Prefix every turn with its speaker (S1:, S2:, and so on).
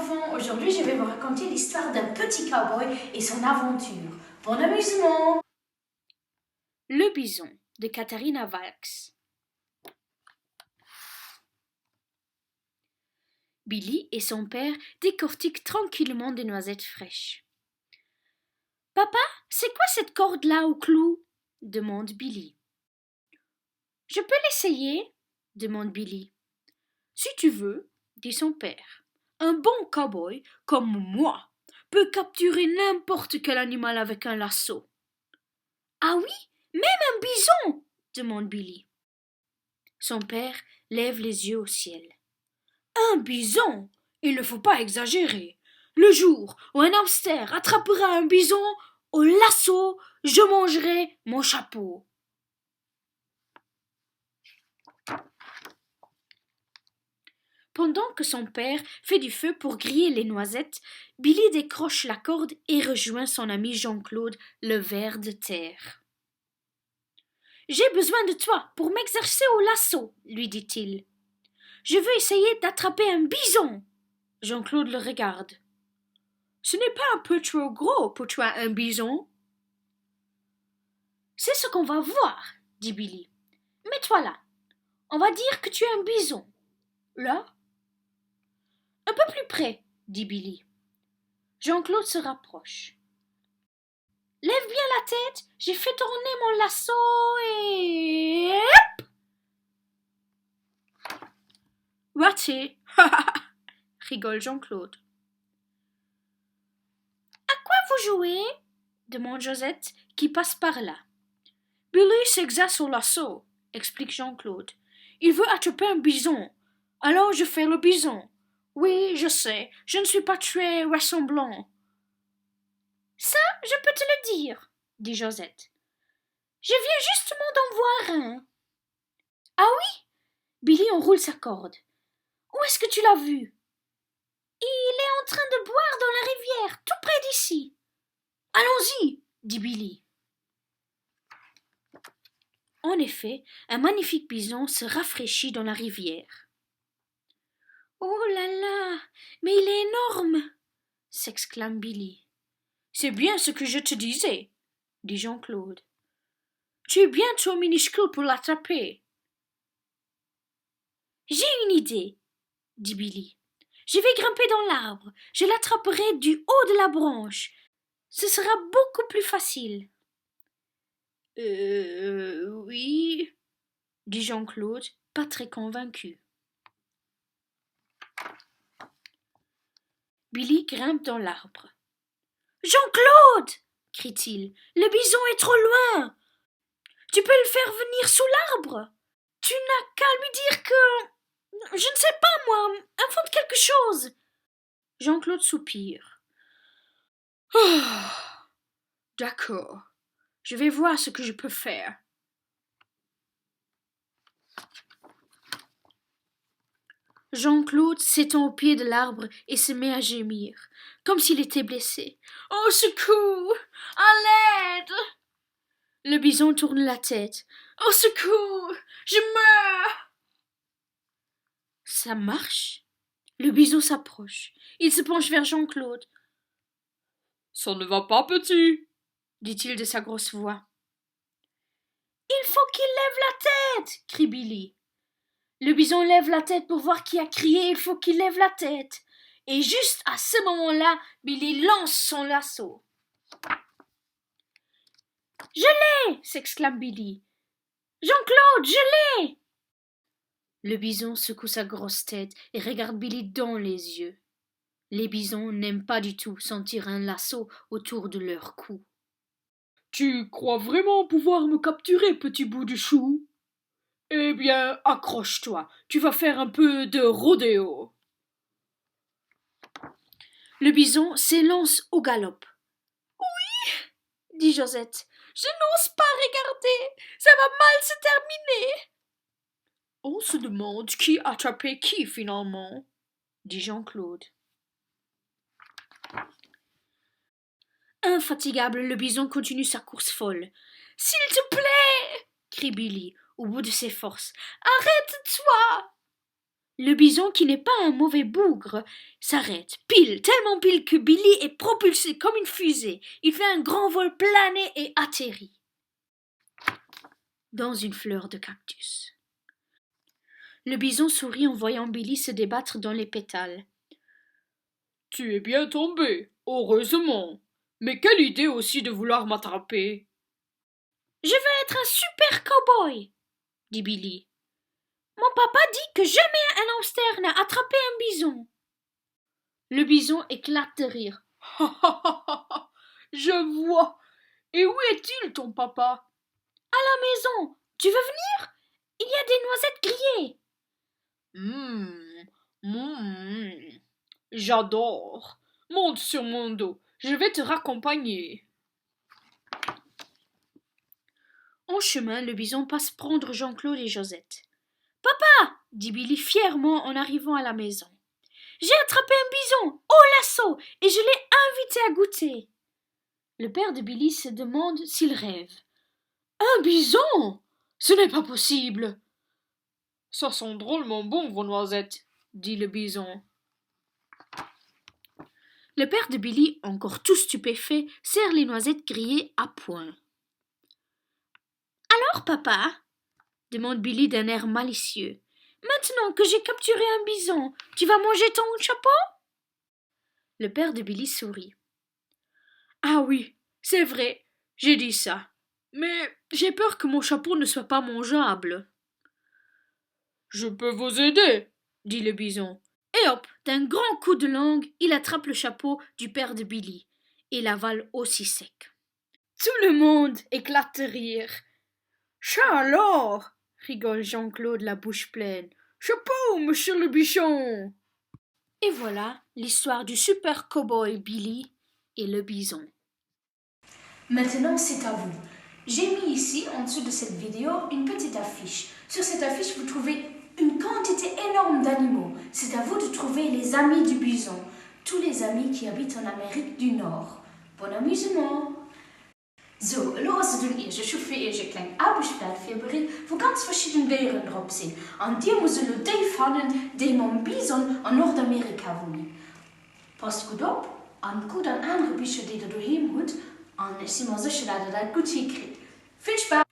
S1: enfants, aujourd'hui je vais vous raconter l'histoire d'un petit cow-boy et son aventure. Bon amusement!
S2: Le bison de Katharina Valks. Billy et son père décortiquent tranquillement des noisettes fraîches. Papa, c'est quoi cette corde-là au clou? Demande Billy. Je peux l'essayer? Demande Billy. Si tu veux, dit son père. Un bon cow-boy, comme moi, peut capturer n'importe quel animal avec un lasso. Ah oui, même un bison? Demande Billy. Son père lève les yeux au ciel. Un bison? Il ne faut pas exagérer. Le jour où un hamster attrapera un bison, au lasso, je mangerai mon chapeau. Pendant que son père fait du feu pour griller les noisettes, Billy décroche la corde et rejoint son ami Jean-Claude, le ver de terre. J'ai besoin de toi pour m'exercer au lasso, lui dit-il. Je veux essayer d'attraper un bison. Jean-Claude le regarde. Ce n'est pas un peu trop gros pour toi un bison? C'est ce qu'on va voir, dit Billy. Mets-toi là. On va dire que tu es un bison. Là? Un peu plus près, dit Billy. Jean-Claude se rapproche. Lève bien la tête, j'ai fait tourner mon lasso et... Raté. Rigole Jean-Claude. À quoi vous jouez? Demande Josette, qui passe par là. Billy s'exerce au lasso, explique Jean-Claude. Il veut attraper un bison. Alors je fais le bison. Oui, je sais, je ne suis pas très ressemblant. Ça, je peux te le dire, dit Josette. Je viens justement d'en voir un. Ah oui? Billy enroule sa corde. Où est-ce que tu l'as vu? Il est en train de boire dans la rivière, tout près d'ici. Allons-y, dit Billy. En effet, un magnifique bison se rafraîchit dans la rivière. Oh là là, mais il est énorme, s'exclame Billy. C'est bien ce que je te disais, dit Jean-Claude. Tu es bien trop minuscule pour l'attraper. J'ai une idée, dit Billy. Je vais grimper dans l'arbre, je l'attraperai du haut de la branche. Ce sera beaucoup plus facile. Oui, dit Jean-Claude, pas très convaincu. Billy grimpe dans l'arbre. Jean-Claude, crie-t-il, le bison est trop loin. Tu peux le faire venir sous l'arbre. Tu n'as qu'à lui dire que... Je ne sais pas, moi, invente quelque chose. Jean-Claude soupire. Oh, d'accord, je vais voir ce que je peux faire. Jean-Claude s'étend au pied de l'arbre et se met à gémir, comme s'il était blessé. Au secours! À l'aide! Le bison tourne la tête. Au secours! Je meurs! Ça marche? Le bison s'approche. Il se penche vers Jean-Claude. Ça ne va pas, petit, dit-il de sa grosse voix. Il faut qu'il lève la tête, crie Billy. Le bison lève la tête pour voir qui a crié. Il faut qu'il lève la tête. Et juste à ce moment-là, Billy lance son lasso. Je l'ai! S'exclame Billy. Jean-Claude, je l'ai! Le bison secoue sa grosse tête et regarde Billy dans les yeux. Les bisons n'aiment pas du tout sentir un lasso autour de leur cou. Tu crois vraiment pouvoir me capturer, petit bout de chou? Eh bien, accroche-toi, tu vas faire un peu de rodéo. Le bison s'élance au galop. Oui, dit Josette, je n'ose pas regarder, ça va mal se terminer. On se demande qui a attrapé qui finalement, dit Jean-Claude. Infatigable, le bison continue sa course folle. S'il te plaît, crie Billy, au bout de ses forces. Arrête-toi! Le bison, qui n'est pas un mauvais bougre, s'arrête, tellement pile que Billy est propulsé comme une fusée. Il fait un grand vol plané et atterrit dans une fleur de cactus. Le bison sourit en voyant Billy se débattre dans les pétales. Tu es bien tombé, heureusement. Mais quelle idée aussi de vouloir m'attraper. Je veux être un super cow-boy, dit Billy. Mon papa dit que jamais un hamster n'a attrapé un bison. Le bison éclate de rire. Je vois. Et où est-il, ton papa? À la maison. Tu veux venir? Il y a des noisettes grillées. J'adore. Monte sur mon dos. Je vais te raccompagner. En chemin, le bison passe prendre Jean-Claude et Josette. Papa, dit Billy fièrement en arrivant à la maison. J'ai attrapé un bison au lasso et je l'ai invité à goûter. Le père de Billy se demande s'il rêve. Un bison? Ce n'est pas possible. Ça sent drôlement bon, vos noisettes, dit le bison. Le père de Billy, encore tout stupéfait, sert les noisettes grillées à point. Alors, papa? Demande Billy d'un air malicieux. Maintenant que j'ai capturé un bison, tu vas manger ton chapeau? Le père de Billy sourit. Ah oui, c'est vrai, j'ai dit ça. Mais j'ai peur que mon chapeau ne soit pas mangeable. Je peux vous aider, dit le bison. Et hop, d'un grand coup de langue, il attrape le chapeau du père de Billy et l'avale aussi sec. Tout le monde éclate de rire. Ça alors, rigole Jean-Claude la bouche pleine. Chapeau, monsieur le bichon. Et voilà l'histoire du super cow-boy Billy et le bison.
S1: Maintenant, c'est à vous. J'ai mis ici, en dessous de cette vidéo, une petite affiche. Sur cette affiche, vous trouvez une quantité énorme d'animaux. C'est à vous de trouver les amis du bison, tous les amis qui habitent en Amérique du Nord. Bon amusement! So, los doen eerst. Ich schuf eerst een klein Abendblatt für Bericht, wo ganz verschiedene Tiere drauf sind. Und die müssen nur die finden, die am Bison in Nordamerika wohnen. Passt gut auf und gut an andere Bücher, die ihr daheim habt. Und ich bin mir sicher, dass ihr das gut hinkriegt. Viel Spaß!